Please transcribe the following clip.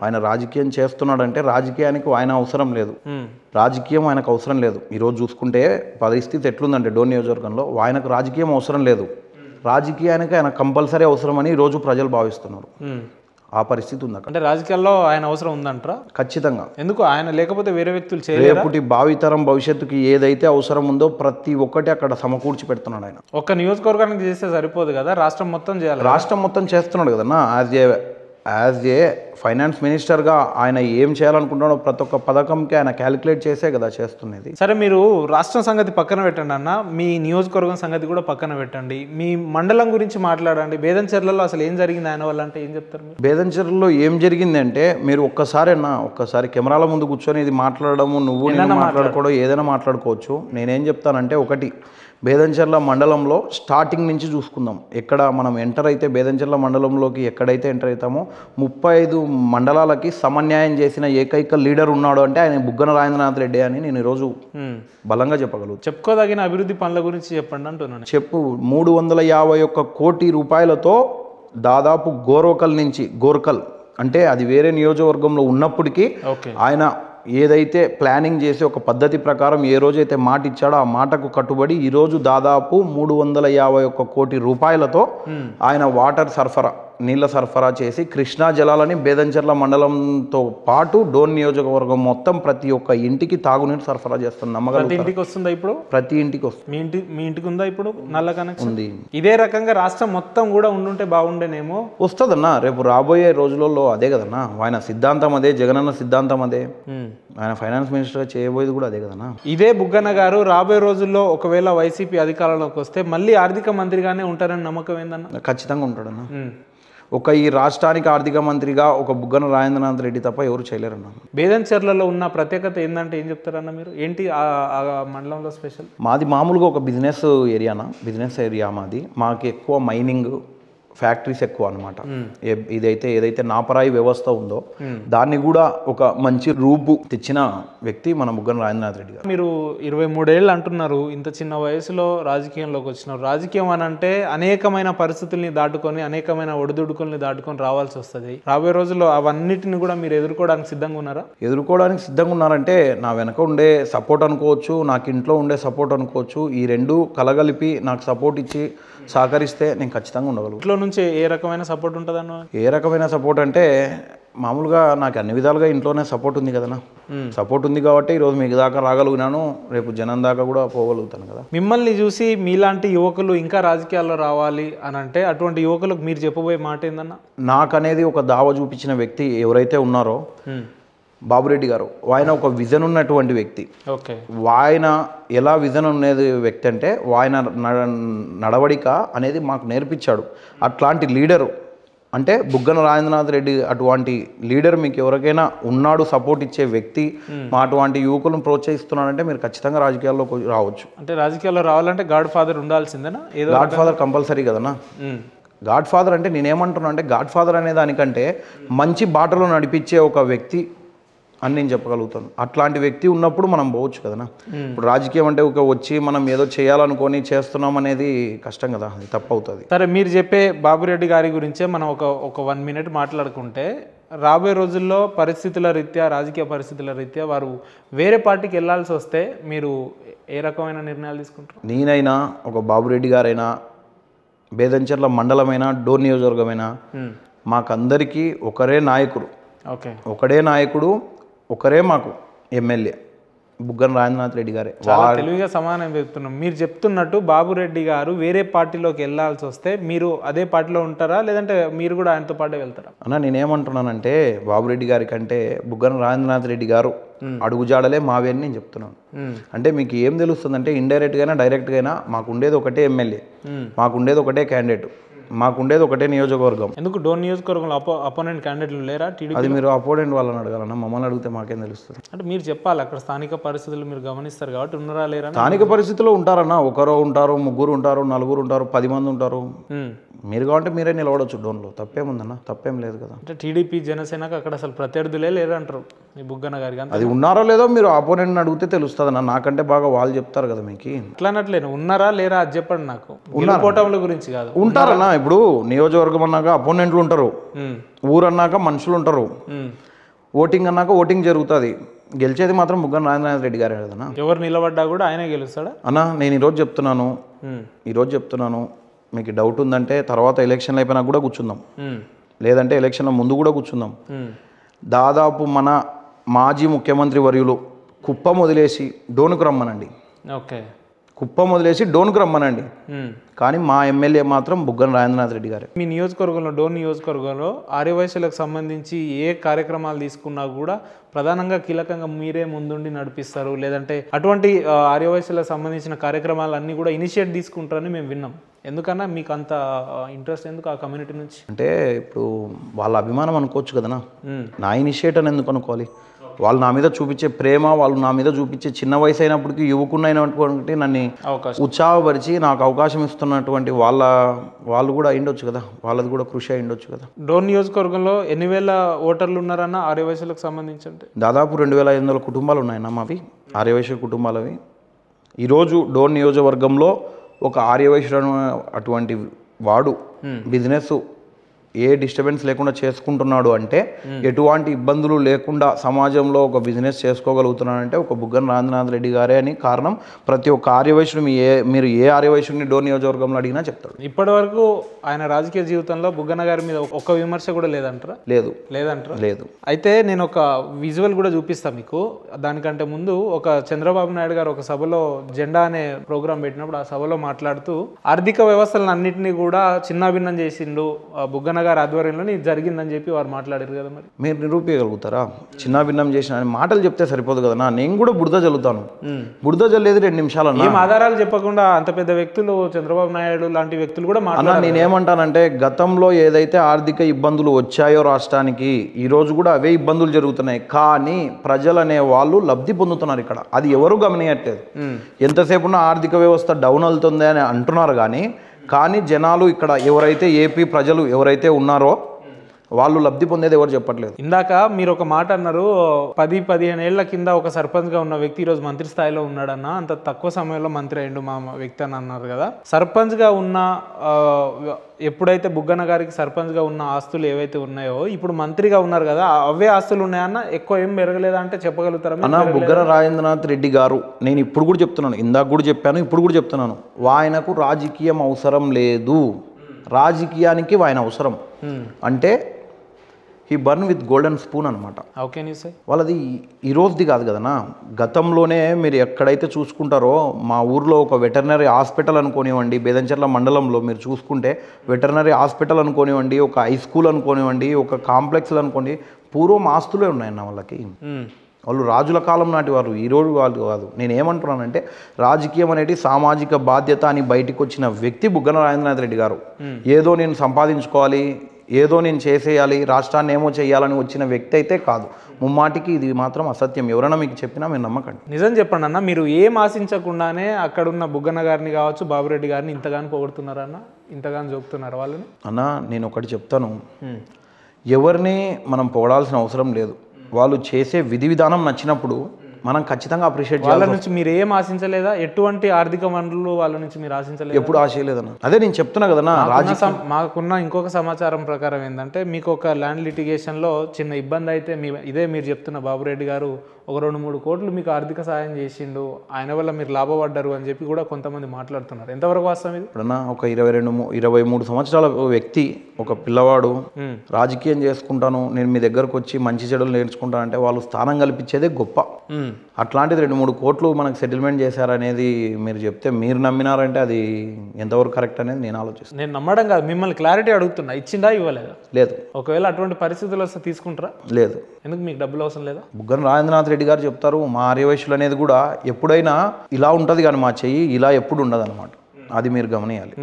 ఆయన రాజకీయం చేస్తున్నాడంటే రాజకీయానికి ఆయన అవసరం లేదు, రాజకీయం ఆయనకు అవసరం లేదు. ఈరోజు చూసుకుంటే పరిస్థితి ఎట్లుందంటే డోన్ నియోజకవర్గంలో ఆయనకు రాజకీయం అవసరం లేదు, రాజకీయానికి ఆయన కంపల్సరీ అవసరమని ఈరోజు ప్రజలు భావిస్తున్నారు. ఆ పరిస్థితి ఉంది అక్కడ. అంటే రాజకీయాల్లో ఆయన అవసరం ఉందంటారా? ఖచ్చితంగా. ఎందుకు ఆయన లేకపోతే వేరే వ్యక్తులు చేయలేరా? రేపటి భావితరం భవిష్యత్తుకి ఏదైతే అవసరం ఉందో ప్రతి ఒక్కటి అక్కడ సమకూర్చి పెడుతున్నాడు ఆయన. ఒక్క నియోజకవర్గానికి చేస్తే సరిపోదు కదా, రాష్ట్రం మొత్తం చేయాలి. రాష్ట్రం మొత్తం చేస్తున్నాడు కదన్నా. యాజ్ ఏ ఫైనాన్స్ మినిస్టర్గా ఆయన ఏం చేయాలనుకుంటున్నాడో ప్రతి ఒక్క పథకంకి ఆయన క్యాలిక్యులేట్ చేసే కదా చేస్తున్నది. సరే, మీరు రాష్ట్రం సంగతి పక్కన పెట్టండి అన్న, మీ నియోజకవర్గం సంగతి కూడా పక్కన పెట్టండి, మీ మండలం గురించి మాట్లాడండి. బేదంచెర్లలో అసలు ఏం జరిగింది ఆయన వల్ల అంటే ఏం చెప్తారు మీరు? బేదంచెర్లలో ఏం జరిగిందంటే మీరు ఒక్కసారి కెమెరాల ముందు కూర్చొని ఇది మాట్లాడము, నువ్వు నేను మాట్లాడుకోవడం ఏదైనా మాట్లాడుకోవచ్చు. నేనేం చెప్తానంటే, ఒకటి, బేదంచెర్ల మండలంలో స్టార్టింగ్ నుంచి చూసుకుందాం. ఎక్కడ మనం ఎంటర్ అయితే బేదంచెర్ల మండలంలోకి ఎక్కడైతే ఎంటర్ అవుతామో 35 మండలాలకి సమన్యాయం చేసిన ఏకైక లీడర్ ఉన్నాడు అంటే ఆయన బుగ్గన రాజేంద్రనాథ్ రెడ్డి అని నేను ఈరోజు బలంగా చెప్పగలుగుతాను. చెప్పుకోదగిన అభివృద్ధి పనుల గురించి చెప్పండి అంటున్నాను. 351 కోటి రూపాయలతో దాదాపు గోర్కల్ అంటే అది వేరే నియోజకవర్గంలో ఉన్నప్పటికీ ఆయన ఏదైతే ప్లానింగ్ చేసి ఒక పద్ధతి ప్రకారం ఏ రోజైతే మాట ఇచ్చాడో ఆ మాటకు కట్టుబడి ఈరోజు దాదాపు 351 కోటి రూపాయలతో ఆయన వాటర్ సరఫరా, నీళ్ళ సరఫరా చేసి కృష్ణా జలాలని బేదంచెర్ల మండలంతో పాటు డోన్ నియోజకవర్గం మొత్తం ప్రతి ఒక్క ఇంటికి తాగునీరు సరఫరా చేస్తున్న నమ్మకం. ఇంటికి వస్తుందా ఇప్పుడు? ప్రతి ఇంటికి వస్తుంది. మీ ఇంటికి ఉందా ఇప్పుడు నల్ల కనెక్షన్? ఉంది. ఇదే రకంగా రాష్ట్రం మొత్తం కూడా ఉండుంటే బాగుండేనేమో. వస్తుందన్నా, రేపు రాబోయే రోజులలో అదే కదన్నా ఆయన సిద్ధాంతం, అదే జగనన్న సిద్ధాంతం, అదే ఆయన ఫైనాన్స్ మినిస్టర్గా చేయబోయేది కూడా అదే కదన్నా. ఇదే బుగ్గన్న గారు రాబోయే రోజుల్లో ఒకవేళ వైసీపీ అధికారంలోకి వస్తే మళ్ళీ ఆర్థిక మంత్రిగానే ఉంటారని నమ్మకం ఏందన్నా? ఖచ్చితంగా ఉంటాడన్నా. ఈ రాష్ట్రానికి ఆర్థిక మంత్రిగా ఒక బుగ్గన రాజేంద్రనాథ్ రెడ్డి తప్ప ఎవరు చేయలేరన్న. బేదంచెర్లలో ఉన్న ప్రత్యేకత ఏంటంటే ఏం చెప్తారన్న మీరు? ఏంటి ఆ మండలంలో స్పెషల్? మాది మామూలుగా ఒక బిజినెస్ ఏరియా మాది. మాకు ఎక్కువ మైనింగ్ ఫ్యాక్టరీస్ ఎక్కువ అనమాట. ఏదైతే నాపరాయి వ్యవస్థ ఉందో దాన్ని కూడా ఒక మంచి రూపు తెచ్చిన వ్యక్తి మన బుగ్గన రాజేంద్రనాథ్ రెడ్డి గారు. మీరు 23 ఏళ్ళు అంటున్నారు, ఇంత చిన్న వయసులో రాజకీయంలోకి వచ్చినారు. రాజకీయం అని అంటే అనేకమైన పరిస్థితుల్ని దాటుకొని, అనేకమైన ఒడిదుడుకుల్ని దాటుకొని రావాల్సి వస్తుంది. రాబోయే రోజుల్లో అవన్నిటిని కూడా మీరు ఎదుర్కోవడానికి సిద్ధంగా ఉన్నారా? ఎదుర్కోవడానికి సిద్ధంగా ఉన్నారంటే నా వెనక ఉండే సపోర్ట్ అనుకోవచ్చు, నాకు ఇంట్లో ఉండే సపోర్ట్ అనుకోవచ్చు. ఈ రెండు కలగలిపి నాకు సపోర్ట్ ఇచ్చి సహకరిస్తే నేను ఖచ్చితంగా ఉండగలను. ఇంట్లో నుంచి ఏ రకమైన సపోర్ట్ ఉంటుందన్న? ఏ రకమైన సపోర్ట్ అంటే మామూలుగా నాకు అన్ని విధాలుగా ఇంట్లోనే సపోర్ట్ ఉంది కదనా. సపోర్ట్ ఉంది కాబట్టి ఈరోజు మీకు దాకా రాగలిగినాను, రేపు జనం దాకా కూడా పోగలుగుతాను కదా. మిమ్మల్ని చూసి మీలాంటి యువకులు ఇంకా రాజకీయాల్లో రావాలి అని అంటే అటువంటి యువకులకు మీరు చెప్పబోయే మాట ఏందన్న? నాకనేది ఒక దావ చూపించిన వ్యక్తి ఎవరైతే ఉన్నారో బాబురెడ్డి గారు, ఆయన ఒక విజన్ ఉన్నటువంటి వ్యక్తి. ఆయన ఎలా విజన్ ఉన్నది వ్యక్తి అంటే ఆయన నడవడిక అనేది మాకు నేర్పించాడు. అట్లాంటి లీడరు అంటే బుగ్గన రాజేంద్రనాథ్ రెడ్డి అటువంటి లీడర్ మీకు ఎవరికైనా ఉన్నాడు, సపోర్ట్ ఇచ్చే వ్యక్తి, మా అటువంటి యువకులను ప్రోత్సహిస్తున్నాడంటే మీరు ఖచ్చితంగా రాజకీయాల్లోకి రావచ్చు. అంటే రాజకీయాల్లో రావాలంటే గాడ్ ఫాదర్ ఉండాల్సిందేనా? గాడ్ ఫాదర్ కంపల్సరీ కదనా. గాడ్ ఫాదర్ అంటే నేనేమంటున్నా అంటే గాడ్ ఫాదర్ అనే దానికంటే మంచి బాటలో నడిపించే ఒక వ్యక్తి అని నేను చెప్పగలుగుతాను. అట్లాంటి వ్యక్తి ఉన్నప్పుడు మనం పోవచ్చు కదనా. ఇప్పుడు రాజకీయం అంటే ఒక వచ్చి మనం ఏదో చేయాలనుకొని చేస్తున్నాం అనేది కష్టం కదా, అది తప్పు అవుతుంది. సరే, మీరు చెప్పే బాబురెడ్డి గారి గురించే మనం ఒక 1 మినిట్ మాట్లాడుకుంటే, రాబోయే రోజుల్లో పరిస్థితుల రీత్యా, రాజకీయ పరిస్థితుల రీత్యా వారు వేరే పార్టీకి వెళ్ళాల్సి వస్తే మీరు ఏ రకమైన నిర్ణయాలు తీసుకుంటారు? నేనైనా ఒక బాబురెడ్డి గారైనా బేదంచెర్ల మండలమైనా డోన్ నియోజకవర్గమైనా మాకందరికీ ఒకరే నాయకుడు, ఒకరే మాకు ఎమ్మెల్యే బుగ్గన రాజేంద్రనాథ్ రెడ్డి గారే. తెలివిగా సమానం చెప్తున్నాం. మీరు చెప్తున్నట్టు బాబురెడ్డి గారు వేరే పార్టీలోకి వెళ్ళాల్సి వస్తే మీరు అదే పార్టీలో ఉంటారా, లేదంటే మీరు కూడా ఆయనతో పాటే వెళ్తారా? అన్న నేనేమంటున్నానంటే బాబురెడ్డి గారి కంటే బుగ్గన రాజేంద్రనాథ్ రెడ్డి గారు అడుగుజాడలే మావి అని నేను చెప్తున్నాను. అంటే మీకు ఏం తెలుస్తుందంటే ఇండైరెక్ట్గా అయినా డైరెక్ట్గా అయినా మాకుండేది ఒకటే ఎమ్మెల్యే, మాకుండేది ఒకటే క్యాండిడేట్, మాకుండేది ఒకటే నియోజకవర్గం. ఎందుకు డోన్ నియోజకవర్గంలో అపోనెంట్ క్యాండిడేట్లు లేరా? అది మీరు అపోనెంట్ వాళ్ళని అడగాలన్నా, మమ్మల్ని అడిగితే మాకేం తెలుస్తుంది? అంటే మీరు చెప్పాలి, అక్కడ స్థానిక పరిస్థితులు మీరు గమనిస్తారు కాబట్టి ఉన్నారా లేరా? స్థానిక పరిస్థితుల్లో ఉంటారన్నా, ఒకరు ఉంటారు, ముగ్గురు ఉంటారు, నలుగురు ఉంటారు, 10 మంది ఉంటారు. మీరు కావాలంటే మీరే నిలబడవచ్చు డోన్లో, తప్పేముందన్న, తప్పేం లేదు కదా. అంటే టీడీపీ జనసేనకు అక్కడ అసలు ప్రత్యర్థులే లేరంటారు ఈ బుగ్గన గారికి. అది ఉన్నారో లేదో మీరు అపోనెంట్ని అడిగితే తెలుస్తుంది అన్న, నాకంటే బాగా వాళ్ళు చెప్తారు కదా మీకు. అట్లనట్లేను, ఉన్నారా లేరా అది చెప్పండి నాకు, కూటముల గురించి కాదు. ఉంటారన్నా, ఇప్పుడు నియోజకవర్గం అన్నాక అపోనెంట్లు ఉంటారు, ఊరన్నాక మనుషులు ఉంటారు. ఓటింగ్ అన్నాక ఓటింగ్ జరుగుతుంది, గెలిచేది మాత్రం బుగ్గన రాజేంద్రనాథ్ రెడ్డి గారే కదన్నా. ఎవరు నిలబడ్డా కూడా ఆయనే గెలుస్తాడా అన్నా నేను ఈరోజు చెప్తున్నాను, మీకు డౌట్ ఉందంటే తర్వాత ఎలక్షన్లు అయిపోయినా కూడా కూర్చుందాం, లేదంటే ఎలక్షన్ల ముందు కూడా కూర్చుందాం. దాదాపు మన మాజీ ముఖ్యమంత్రి వర్యులు కుప్పం వదిలేసి డోనుకు రమ్మనండి, కుప్పం వదిలేసి డోన్కు రమ్మనండి, కానీ మా ఎమ్మెల్యే మాత్రం బుగ్గన రాజేంద్రనాథ్ రెడ్డి గారు. మీ నియోజకవర్గంలో డోన్ నియోజకవర్గంలో ఆర్యవైశ్యులకు సంబంధించి ఏ కార్యక్రమాలు తీసుకున్నా కూడా ప్రధానంగా కీలకంగా మీరే ముందుండి నడిపిస్తారు, లేదంటే అటువంటి ఆర్యవైశ్యులకు సంబంధించిన కార్యక్రమాలన్నీ కూడా ఇనిషియేట్ తీసుకుంటారని మేము విన్నాం. ఎందుకన్నా మీకు అంత ఇంట్రెస్ట్ ఎందుకు ఆ కమ్యూనిటీ నుంచి? అంటే ఇప్పుడు వాళ్ళ అభిమానం అనుకోవచ్చు కదనా, నా ఇనిషియేట్ అని ఎందుకు అనుకోవాలి? వాళ్ళు నా మీద చూపించే ప్రేమ, వాళ్ళు నా మీద చూపించే చిన్న వయసు అయినప్పటికీ యువకున్నైనటువంటి నన్ను ఉత్సాహపరిచి నాకు అవకాశం ఇస్తున్నటువంటి వాళ్ళు కూడా అయిండొచ్చు కదా, వాళ్ళది కూడా కృషి అయిండొచ్చు కదా. డోన్ నియోజకవర్గంలో ఎన్ని వేల ఓటర్లు ఉన్నారన్న ఆర్యవైశ్యులకు సంబంధించి? అంటే దాదాపు 2500 కుటుంబాలు ఉన్నాయన్న మావి, ఆర్యవైశ్య కుటుంబాలవి. ఈరోజు డోన్ నియోజకవర్గంలో ఒక ఆర్యవైశ్యుడు అటువంటి వాడు బిజినెస్ ఏ డిస్టర్బెన్స్ లేకుండా చేసుకుంటున్నాడు అంటే, ఎటువంటి ఇబ్బందులు లేకుండా సమాజంలో ఒక బిజినెస్ చేసుకోగలుగుతున్నాడంటే ఒక బుగ్గన రాజేంద్రనాథ్ రెడ్డి గారే అని కారణం ప్రతి ఒక్క ఆర్యవైశ్యుడు మీరు ఏ ఆర్యవైశ్యుడిని డోన్ నియోజకవర్గంలో అడిగినా చెప్తాడు. ఇప్పటి వరకు ఆయన రాజకీయ జీవితంలో బుగ్గన గారి మీద ఒక్క విమర్శ కూడా లేదంటారా? లేదు. అయితే నేను ఒక విజువల్ కూడా చూపిస్తాను మీకు. దానికంటే ముందు ఒక చంద్రబాబు నాయుడు గారు ఒక సభలో జెండా అనే ప్రోగ్రాం పెట్టినప్పుడు ఆ సభలో మాట్లాడుతూ ఆర్థిక వ్యవస్థలను అన్నింటినీ కూడా చిన్నాభిన్నం చేసిండు బుగ్గన గారి ఆధ్వర్యంలో జరిగిందని చెప్పి వారు మాట్లాడారు కదా. మరి మీరు నిరూపించగలుగుతారా? చిన్న భిన్నం చేసిన మాటలు చెప్తే సరిపోదు కదా. నేను కూడా బురద జల్లుతాను, బురద జల్లేది 2 నిమిషాలు. ఏం ఆధారాలు చెప్పకుండా అంత పెద్ద వ్యక్తులు చంద్రబాబు నాయుడు లాంటి వ్యక్తులు కూడా మాట్లాడారు. నేనేమంటానంటే గతంలో ఏదైతే ఆర్థిక ఇబ్బందులు వచ్చాయో రాష్ట్రానికి, ఈ రోజు కూడా అవే ఇబ్బందులు జరుగుతున్నాయి, కానీ ప్రజలు అనే వాళ్ళు లబ్ధి పొందుతున్నారు ఇక్కడ. అది ఎవరు గమనియట్లేదు. ఎంతసేపు ఉన్న ఆర్థిక వ్యవస్థ డౌన్ అవుతుంది అని అంటున్నారు, కానీ జనాలు ఇక్కడ ఎవరైతే ఏపీ ప్రజలు ఎవరైతే ఉన్నారో వాళ్ళు లబ్ధి పొందేది ఎవరు చెప్పట్లేదు. ఇందాక మీరు ఒక మాట అన్నారు, 10-15 ఏళ్ల కింద ఒక సర్పంచ్గా ఉన్న వ్యక్తి ఈరోజు మంత్రి స్థాయిలో ఉన్నాడన్న, అంత తక్కువ సమయంలో మంత్రి అయ్యిండు మా వ్యక్తి అని అన్నారు కదా. సర్పంచ్గా ఉన్న ఎప్పుడైతే బుగ్గన గారికి సర్పంచ్గా ఉన్న ఆస్తులు ఏవైతే ఉన్నాయో ఇప్పుడు మంత్రిగా ఉన్నారు కదా, అవే ఆస్తులు ఉన్నాయన్న, ఎక్కువ ఏం పెరగలేదా అంటే చెప్పగలుగుతారా? అన్న బుగ్గన రాజేంద్రనాథ్ రెడ్డి గారు, నేను ఇప్పుడు కూడా చెప్తున్నాను, ఇందాక కూడా చెప్పాను, ఇప్పుడు కూడా చెప్తున్నాను, ఆయనకు రాజకీయం అవసరం లేదు. రాజకీయానికి ఆయన అవసరం అంటే he burn with golden spoon అనమాట. వాళ్ళది ఈ రోజుది కాదు కదనా, గతంలోనే మీరు ఎక్కడైతే చూసుకుంటారో మా ఊర్లో ఒక వెటర్నరీ హాస్పిటల్ అనుకోనివ్వండి, బేదంచెర్ల మండలంలో మీరు చూసుకుంటే వెటర్నరీ హాస్పిటల్ అనుకోనివ్వండి, ఒక హై స్కూల్ అనుకోనివ్వండి, ఒక కాంప్లెక్స్లు అనుకోండి, పూర్వం ఆస్తులే ఉన్నాయన్న వాళ్ళకి. వాళ్ళు రాజుల కాలం నాటి వారు, ఈరోజు వాళ్ళు కాదు. నేను ఏమంటున్నానంటే రాజకీయం అనేది సామాజిక బాధ్యత అని బయటికి వచ్చిన వ్యక్తి బుగ్గన రాజేంద్రనాథ్ రెడ్డి గారు. ఏదో నేను సంపాదించుకోవాలి, ఏదో నేను చేసేయాలి, రాష్ట్రాన్ని ఏమో చేయాలని వచ్చిన వ్యక్తి అయితే కాదు. ముమ్మాటికి ఇది మాత్రం అసత్యం. ఎవరైనా మీకు చెప్పినా మీరు నమ్మకండి. నిజం చెప్పండి అన్న, మీరు ఏం ఆశించకుండానే అక్కడున్న బుగ్గన గారిని కావచ్చు, బాబురెడ్డి గారిని ఇంతగానో పొగుడుతున్నారన్న, ఇంతగానో చూపుతున్నారు వాళ్ళని. అన్న నేను ఒకటి చెప్తాను, ఎవరిని మనం పొగడాల్సిన అవసరం లేదు. వాళ్ళు చేసే విధి విధానం నచ్చినప్పుడు మనం ఖచ్చితంగా అప్రిషియేట్ చేయాలి. వాళ్ళ నుంచి మీరు ఏం ఆశించలేదా? ఎటువంటి ఆర్థిక వనరులు వాళ్ళ నుంచి మీరు ఆశించలేదు? ఎప్పుడు ఆశయలేదన్న. అదే నేను చెప్తున్నా కదన్నా. మాకున్న ఇంకొక సమాచారం ప్రకారం ఏంటంటే మీకు ఒక ల్యాండ్ లిటిగేషన్లో చిన్న ఇబ్బంది అయితే ఇదే మీరు చెప్తున్న బాబురెడ్డి గారు ఒక 2-3 కోట్లు మీకు ఆర్థిక సాయం చేసిండు, ఆయన వల్ల మీరు లాభపడ్డారు అని చెప్పి కూడా కొంతమంది మాట్లాడుతున్నారు. ఎంతవరకు వాస్తవం ఇది? ఇప్పుడన్నా ఒక 22-23 సంవత్సరాల వ్యక్తి, ఒక పిల్లవాడు రాజకీయం చేసుకుంటాను, నేను మీ దగ్గరకు వచ్చి మంచి చెడులు నేర్చుకుంటాను అంటే వాళ్ళు స్థానం కల్పించేదే గొప్ప. అట్లాంటిది 2-3 కోట్లు మనకు సెటిల్మెంట్ చేశారనేది మీరు చెప్తే మీరు నమ్మినారంటే అది ఎంతవరకు కరెక్ట్ అనేది నేను ఆలోచిస్తాను. నేను నమ్మడం కాదు, మిమ్మల్ని క్లారిటీ అడుగుతున్నా, ఇచ్చిందా ఇవ్వలేదా? లేదు. ఒకవేళ అటువంటి పరిస్థితులు వస్తే తీసుకుంటారా? లేదు. ఎందుకు, మీకు డబ్బులు అవసరం లేదా? బుగ్గన రాజేంద్రనాథ్ రెడ్డి గారు చెప్తారు, మా ఆర్యవైశ్యులు అనేది కూడా ఎప్పుడైనా ఇలా ఉంటుంది కానీ మా చెయ్యి ఇలా ఎప్పుడు ఉండదు అనమాట. అది మీరు గమనియాలి.